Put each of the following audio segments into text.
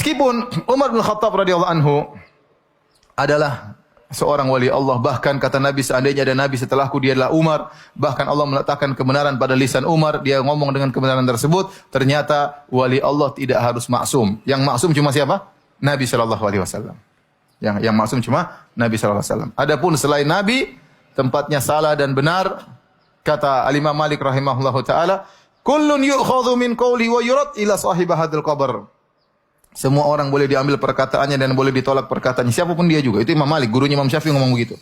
Meskipun Umar bin Khattab radhiyallahu anhu adalah seorang wali Allah, bahkan kata Nabi seandainya ada nabi setelahku dia adalah Umar, bahkan Allah meletakkan kebenaran pada lisan Umar, dia ngomong dengan kebenaran tersebut, ternyata wali Allah tidak harus maksum. Yang maksum cuma siapa? Nabi sallallahu alaihi wasallam. Yang maksum cuma Nabi sallallahu alaihi wasallam. Adapun selain Nabi, tempatnya salah dan benar, kata Al-Imam Malik rahimahullahu taala, kullun yu'khadhu min qawli wa yurad ila sahib hadzal qabr. Semua orang boleh diambil perkataannya dan boleh ditolak perkataannya. Siapapun dia juga. Itu Imam Malik, gurunya Imam Syafi'i ngomong begitu.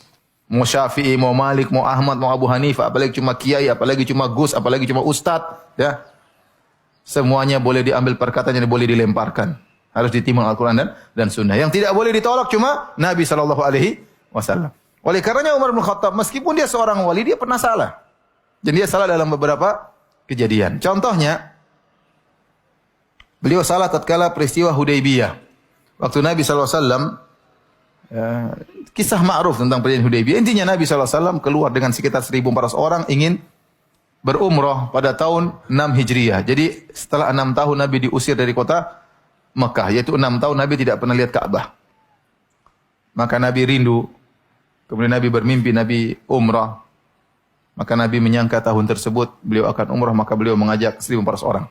Mau Syafi'i, mau Malik, mau Ahmad, mau Abu Hanifah, apalagi cuma kiai, apalagi cuma gus, apalagi cuma ustadz, ya. Semuanya boleh diambil perkataannya dan boleh dilemparkan. Harus ditimbang Al-Qur'an dan Sunnah. Yang tidak boleh ditolak cuma Nabi sallallahu alaihi wasallam. Oleh karenanya Umar bin Khattab meskipun dia seorang wali, dia pernah salah. Dan dia salah dalam beberapa kejadian. Contohnya, beliau salah tatkala peristiwa Hudaybiyah. Waktu Nabi SAW, kisah ma'ruf tentang perjanjian Hudaybiyah. Intinya Nabi SAW keluar dengan sekitar 1.400 orang ingin berumrah pada tahun 6 Hijriah. Jadi setelah 6 tahun Nabi diusir dari kota Mekah. Yaitu 6 tahun Nabi tidak pernah lihat Ka'bah. Maka Nabi rindu. Kemudian Nabi bermimpi Nabi umrah. Maka Nabi menyangka tahun tersebut beliau akan umrah. Maka beliau mengajak 1.400 orang.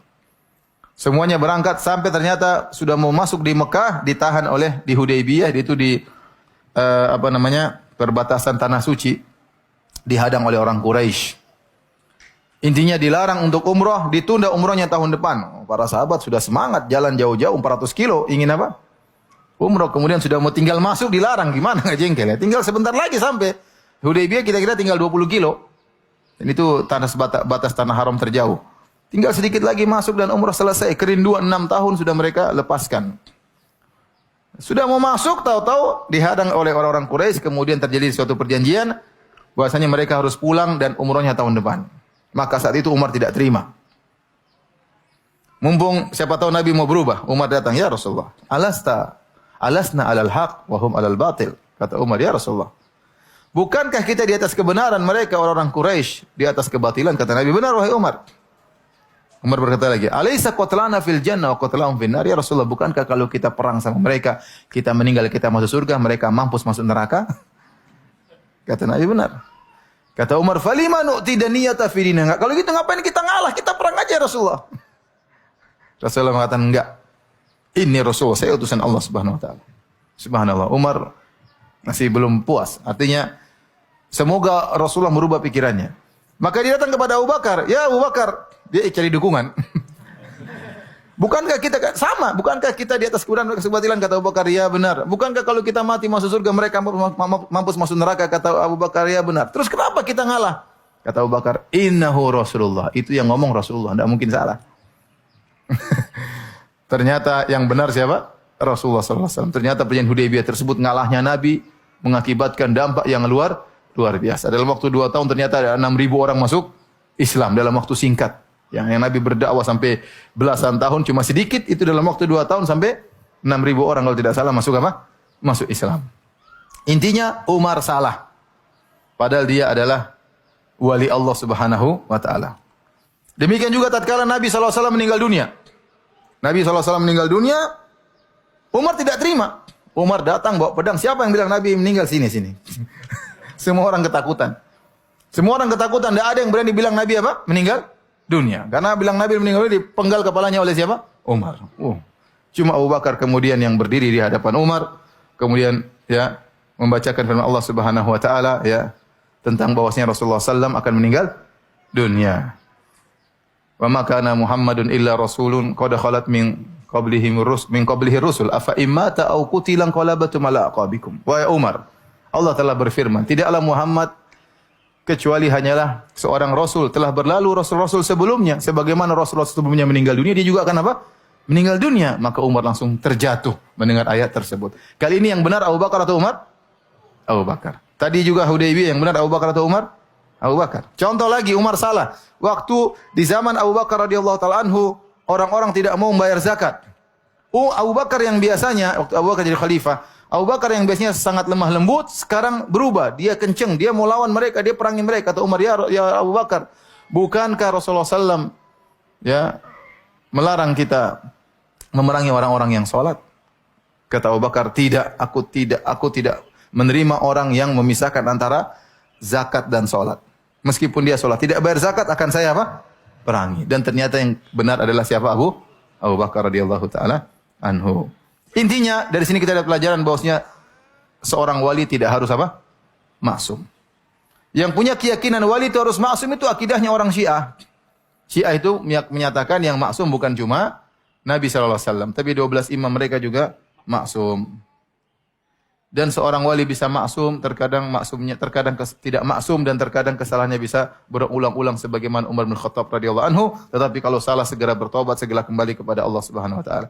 Semuanya berangkat sampai ternyata sudah mau masuk di Mekah, ditahan oleh di Hudaybiyah, itu di perbatasan tanah suci, dihadang oleh orang Quraisy. Intinya dilarang untuk umrah, ditunda umrahnya tahun depan. Para sahabat sudah semangat jalan jauh-jauh 400 kilo, ingin apa? Umrah. Kemudian sudah mau tinggal masuk dilarang, gimana nggak jengkel ya? Tinggal sebentar lagi sampai Hudaybiyah, kira-kira tinggal 20 kilo. Dan itu batas tanah haram terjauh. Tinggal sedikit lagi masuk dan umrah selesai. Kerinduan 6 tahun sudah mereka lepaskan. Sudah mau masuk, tahu-tahu dihadang oleh orang-orang Quraisy. Kemudian terjadi suatu perjanjian bahwasanya mereka harus pulang dan umrahnya tahun depan. Maka saat itu Umar tidak terima. Mumpung siapa tahu Nabi mau berubah, Umar datang, ya Rasulullah, alasna alal haq wa hum alal batil. Kata Umar, ya Rasulullah, bukankah kita di atas kebenaran, mereka orang-orang Quraisy di atas kebatilan? Kata Nabi, benar wahai Umar. Umar berkata lagi, "Alaisa qatlana fil jannah wa qatlahum fin nar?" Ya Rasulullah, bukankah kalau kita perang sama mereka, kita meninggal, kita masuk surga, mereka mampus masuk neraka? Kata Nabi, benar. Kata Umar, "Falima nu'ti daniyata fi dinina?" Kalau gitu ngapain kita ngalah? Kita perang aja ya Rasulullah. Rasulullah mengatakan, enggak. Ini Rasulullah, saya utusan Allah Subhanahu wa taala. Subhanallah, Umar masih belum puas. Artinya semoga Rasulullah merubah pikirannya. Maka dia datang kepada Abu Bakar, "Ya Abu Bakar," dia cari dukungan. Bukankah kita sama? Bukankah kita di atas kebenaran mereka kebatilan? Kata Abu Bakar, ya benar. Bukankah kalau kita mati masuk surga mereka mampus masuk neraka? Kata Abu Bakar, ya benar. Terus kenapa kita ngalah? Kata Abu Bakar, innahu Rasulullah. Itu yang ngomong Rasulullah, tidak mungkin salah. Ternyata yang benar siapa? Rasulullah SAW. Ternyata perjanjian Hudaybiyah tersebut ngalahnya Nabi mengakibatkan dampak yang luar biasa. Dalam waktu 2 tahun ternyata ada 6.000 orang masuk Islam dalam waktu singkat. Yang Nabi berdakwah sampai belasan tahun cuma sedikit, itu dalam waktu 2 tahun sampai 6.000 orang kalau tidak salah masuk apa? Masuk Islam. Intinya Umar salah. Padahal dia adalah wali Allah Subhanahu wa taala. Demikian juga tatkala Nabi SAW meninggal dunia. Nabi SAW meninggal dunia, Umar tidak terima. Umar datang bawa pedang. Siapa yang bilang Nabi meninggal? Sini. Semua orang ketakutan. Tidak ada yang berani bilang Nabi apa? Meninggal dunia. Karena bilang Nabi meninggal dunia dipenggal kepalanya oleh siapa? Umar. Cuma Abu Bakar kemudian yang berdiri di hadapan Umar, kemudian ya membacakan firman Allah Subhanahu wa taala ya tentang bahwasanya Rasulullah SAW akan meninggal dunia. Wa ma kana Muhammadun illa rasulun qad khalat min qablihi rusul afa immata aw qutilan qalabatum ala aqabikum. Wahai Umar, Allah telah berfirman, tidaklah Muhammad kecuali hanyalah seorang rasul, telah berlalu rasul-rasul sebelumnya, sebagaimana rasul-rasul sebelumnya meninggal dunia, dia juga akan apa? Meninggal dunia. Maka Umar langsung terjatuh mendengar ayat tersebut. Kali ini yang benar Abu Bakar atau Umar? Abu Bakar. Tadi juga Hudaybiyah, yang benar Abu Bakar atau Umar? Abu Bakar. Contoh lagi, Umar salah. Waktu di zaman Abu Bakar radhiyallahu taala anhu, orang-orang tidak mau membayar zakat. Abu Bakar yang biasanya waktu Abu Bakar jadi khalifah, Abu Bakar yang biasanya sangat lemah lembut, sekarang berubah. Dia kenceng, dia mau lawan mereka, dia perangi mereka. Kata Umar, ya Abu Bakar, bukankah Rasulullah SAW ya melarang kita memerangi orang-orang yang sholat? Kata Abu Bakar, aku tidak menerima orang yang memisahkan antara zakat dan salat. Meskipun dia salat, tidak bayar zakat akan saya apa? Perangi. Dan ternyata yang benar adalah siapa? Abu Bakar radhiyallahu taala anhu. Intinya dari sini kita dapat pelajaran bahwasanya seorang wali tidak harus apa? Maksum. Yang punya keyakinan wali itu harus maksum itu akidahnya orang Syiah. Syiah itu menyatakan yang maksum bukan cuma Nabi sallallahu alaihi wasallam, tapi 12 imam mereka juga maksum. Dan seorang wali bisa maksum, terkadang tidak maksum dan terkadang kesalahannya bisa berulang-ulang sebagaimana Umar bin Khattab radhiyallahu anhu, tetapi kalau salah segera bertobat, segera kembali kepada Allah Subhanahu wa taala.